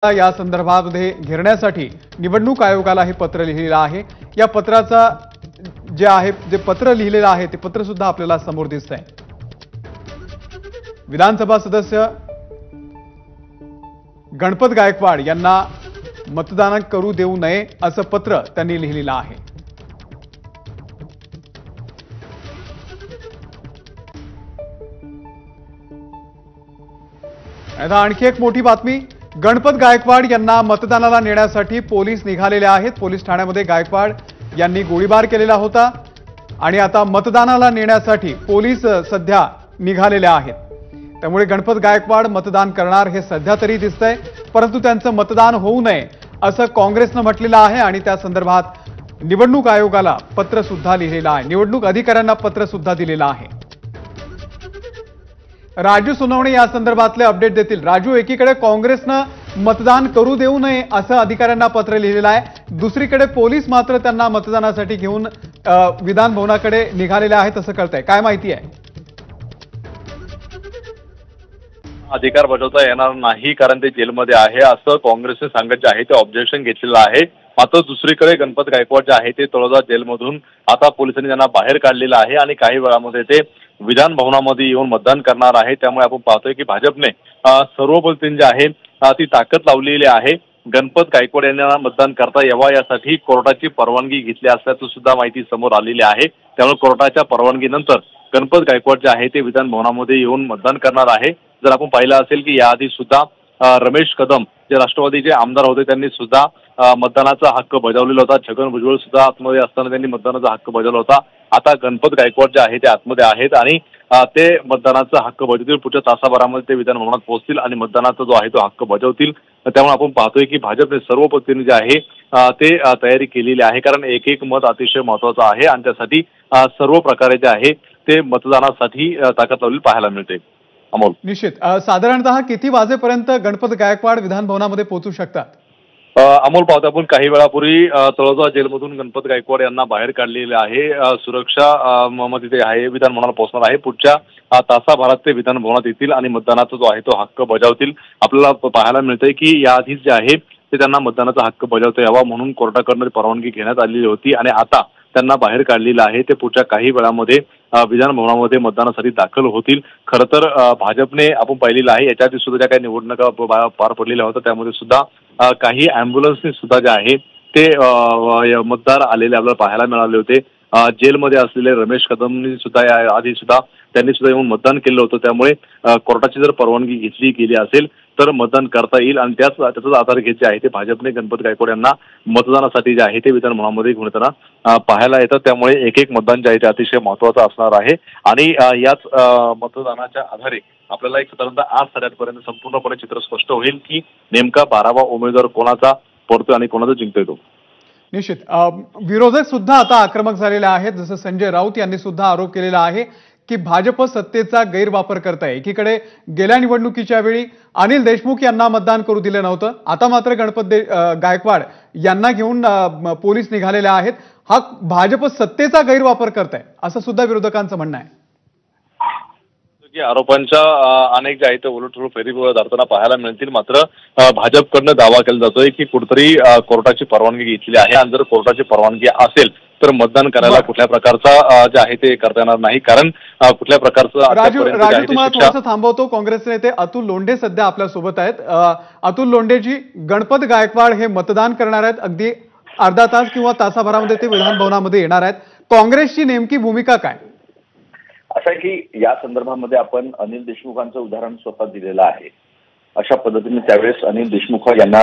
या संदर्भामध्ये घेरण्यासाठी निवडणूक आयोगाला हे पत्र लिहिलेलं आहे। या पत्राचा जे पत्र लिहिलेलं आहे ते पत्र सुद्धा आपल्याला समोर दिसतंय। विधानसभा सदस्य गणपत गायकवाड यांना मतदान करू देऊ नये असं पत्र त्यांनी लिहिलेलं आहे। आता आणखी एक मोठी बातमी, गणपत गायकवाड यांना मतदानाला नेण्यासाठी पोलीस निघालेले आहेत। पोलीस ठाण्यामध्ये गायकवाड यांनी गोळीबार केलेला होता आणि आता मतदानाला नेण्यासाठी पोलीस सध्या निघालेले आहेत। त्यामुळे गणपत गायकवाड मतदान करणार हे सध्या तरी दिसतंय, परंतु त्यांचं मतदान होऊ नये असं काँग्रेसनं म्हटलेलं आहे आणि त्या संदर्भात निवडणूक आयोगाला पत्र सुद्धा लिहिलेलं आहे। निवडणूक अधिकाऱ्यांना पत्र सुद्धा दिलेलं आहे। राजू सोनवणे या संदर्भातले अपडेट देतील। राजू, एकीकडे काँग्रेसनं मतदान करू देऊ नये असं अधिकाऱ्यांना पत्र लिहिलेलं आहे, दुसरीकडे पोलीस मात्र त्यांना मतदानासाठी घेऊन विधान भवनाकडे निघालेले आहेत असं कळतंय, काय माहिती आहे? अधिकार बजावता येणार नाही कारण ते जेलमध्ये आहे असं काँग्रेसने सांगत जे आहे ते ऑब्जेक्शन घेतलेलं आहे। मात्र दुसरीकडे गणपत गायकवाड जे आहे ते तळोजा जेलमधून आता पोलिसांनी त्यांना बाहेर काढलेलं आहे आणि काही वेळामध्ये ते विधान भवनामध्ये येऊन मतदान करणार आहे। त्यामुळे आपण पाहतोय की भाजपने सर्व पद्धतीने जे आहे ती ताकद लावलेली आहे। गणपत गायकवाड यांना मतदान करता यावा यासाठी कोर्टाची परवानगी घेतली असल्याचं सुद्धा माहिती समोर आलेली आहे। त्यामुळे कोर्टाच्या परवानगीनंतर गणपत गायकवाड जे आहे ते विधान भवनामध्ये येऊन मतदान करणार आहे। जर आपण पाहिलं असेल की याआधी सुद्धा रमेश कदम जे राष्ट्रवादीचे आमदार होते त्यांनी सुद्धा मतदानाचा हक्क बजावलेला होता। छगन भुजबळ सुद्धा आतमध्ये असताना त्यांनी मतदानाचा हक्क बजावला होता। आता गणपत गायकवाड जे आहे ते आतमध्ये आहेत आणि ते मतदानाचा हक्क बजावतील। पुढच्या तासाभरामध्ये ते विधान भवनात पोहोचतील आणि मतदानाचा जो आहे तो हक्क बजावतील। त्यामुळे आपण पाहतोय की भाजपने सर्व पद्धतीने जे आहे ते तयारी केलेली आहे, कारण एक एक मत अतिशय महत्त्वाचं आहे आणि त्यासाठी सर्व प्रकारे जे आहे ते मतदानासाठी ताकद लावलेली पाहायला मिळते। अमोल, निश्चित साधारणतः किती वाजेपर्यंत गणपत गायकवाड विधान भवनामध्ये पोहोचू शकतात? अमोल, पाहतो आपण काही वेळापूर्वी तळोजा जेलमधून गणपत गायकवाड यांना बाहेर काढलेले आहे। सुरक्षा मध्ये ते आहे विधान भवनात पोहोचणार आहे। पुढच्या तासाभरात ते विधान भवनात येतील आणि मतदानाचा जो आहे तो हक्क बजावतील। आपल्याला पाहायला मिळतंय की याआधीच जे आहे ते त्यांना मतदानाचा हक्क बजावता यावा म्हणून कोर्टाकडून परवानगी घेण्यात आलेली होती आणि आता त्यांना बाहेर काढलेलं आहे। ते पुढच्या काही वेळामध्ये विधान भवनामध्ये मतदानासाठी दाखल होतील। खरं तर भाजपने आपण पाहिलेलं आहे याच्या आधी सुद्धा ज्या काही निवडणुका पार पडलेल्या होत्या त्यामध्ये सुद्धा काही अँब्युलन्सने सुद्धा जे आहे ते मतदार आलेले आपल्याला पाहायला मिळाले होते। जेलमध्ये असलेले रमेश कदमनी सुद्धा या आधी सुद्धा त्यांनी सुद्धा येऊन मतदान केलं होतं। त्यामुळे कोर्टाची जर परवानगी घेतली गेली असेल तर मतदान करता येईल आणि त्याचाच आधार घेत जे आहे ते भाजपने गणपत गायकवाड यांना मतदानासाठी जे आहे ते विधान भवनामध्ये घेऊन येताना पाहायला येतं। त्यामुळे एक एक मतदान जे आहे ते अतिशय महत्त्वाचं असणार आहे आणि याच मतदानाच्या आधारे आपल्याला एक साधारणतः 8 साड्यांपर्यंत संपूर्णपणे चित्र स्पष्ट होईल की नेमका 12वा उमेदवार कोणाचा पडतोय आणि कोणाचा जिंकतोय तो। निश्चित विरोधक सुद्धा आता आक्रमक झालेले आहेत। जसं संजय राऊत यांनी सुद्धा आरोप केलेला आहे की भाजप सत्तेचा गैरवापर करताय। एकीकडे गेल्या निवडणुकीच्या वेळी अनिल देशमुख यांना मतदान करू दिलं नव्हतं, आता मात्र गणपत गायकवाड यांना घेऊन पोलीस निघालेले आहेत। हा भाजप सत्तेचा गैरवापर करताय असं सुद्धा विरोधकांचं म्हणणं आहे। आरोपांच्या अनेक जे आहे ते उलटसुलट फेरी धरताना पाहायला मिळतील। मात्र भाजपकडनं दावा केला जातोय की कुठेतरी कोर्टाची परवानगी घेतली आहे आणि जर कोर्टाची परवानगी असेल तर मतदान करायला कुठल्या प्रकारचा जे आहे ते करता येणार नाही, कारण कुठल्या प्रकारचं राजू तुम्हाला थोडंसं थांबवतो। काँग्रेसचे नेते अतुल लोंढे सध्या आपल्या सोबत आहेत। अतुल लोंढेजी, गणपत गायकवाड हे मतदान करणार आहेत, अगदी अर्धा तास किंवा तासाभरामध्ये ते विधान भवनामध्ये येणार आहेत। काँग्रेसची नेमकी भूमिका काय? असं आहे की या संदर्भामध्ये आपण अनिल देशमुखांचं उदाहरण स्वतः दिलेलं आहे। अशा पद्धतीने त्यावेळेस अनिल देशमुख यांना